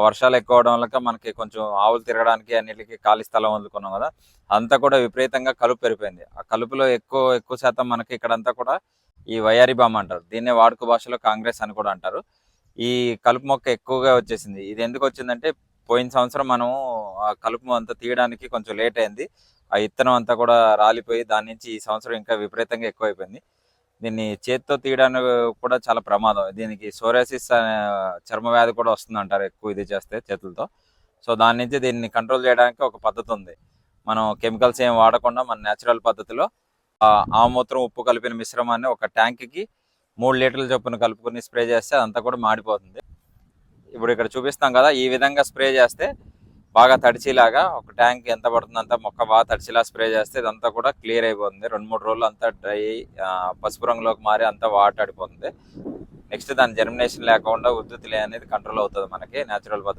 వర్షాలు ఎక్కువ అవడం వల్ల మనకి కొంచెం ఆవులు తిరగడానికి అన్నిటికీ ఖాళీ స్థలం వదులుకున్నాం కదా, అంతా కూడా విపరీతంగా కలుపు పెరిగిపోయింది. ఆ కలుపులో ఎక్కువ శాతం మనకి ఇక్కడంతా కూడా ఈ వయారి బామ్ అంటారు, దీన్నే వాడుక భాషలో కాంగ్రెస్ అని కూడా అంటారు. ఈ కలుపు మొక్క ఎక్కువగా వచ్చేసింది. ఇది ఎందుకు వచ్చిందంటే పోయిన సంవత్సరం మనం ఆ కలుపు అంతా తీయడానికి కొంచెం లేట్ అయింది. ఆ ఇత్తనం అంతా కూడా రాలిపోయి దాని నుంచి ఈ సంవత్సరం ఇంకా విపరీతంగా ఎక్కువైపోయింది. దీన్ని చేతితో తీయడానికి కూడా చాలా ప్రమాదం. దీనికి సోరియాసిస్ అనే చర్మ వ్యాధి కూడా వస్తుందంటారు ఎక్కువ ఇది చేస్తే చేతులతో. సో దాని నుంచి దీన్ని కంట్రోల్ చేయడానికి ఒక పద్ధతి ఉంది. మనం కెమికల్స్ ఏం వాడకుండా మన న్యాచురల్ పద్ధతిలో ఆమూత్రం ఉప్పు కలిపిన మిశ్రమాన్ని ఒక ట్యాంక్కి 3 లీటర్ల చొప్పున కలుపుకొని స్ప్రే చేస్తే అదంతా కూడా మాడిపోతుంది. ఇప్పుడు ఇక్కడ చూపిస్తాం కదా, ఈ విధంగా స్ప్రే చేస్తే బాగా తడిచిలాగా ఒక ట్యాంక్ ఎంత పడుతుంది అంతా మొక్క బాగా తడిచిలా స్ప్రే చేస్తే ఇదంతా కూడా క్లియర్ అయిపోతుంది. 2-3 రోజులు అంతా డ్రై పసుపు రంగులోకి మారి అంతా వాటాడిపోతుంది. నెక్స్ట్ దాని జర్మినేషన్ లేకుండా ఉద్ధృతి అనేది కంట్రోల్ అవుతుంది మనకి న్యాచురల్ పద్ధతి.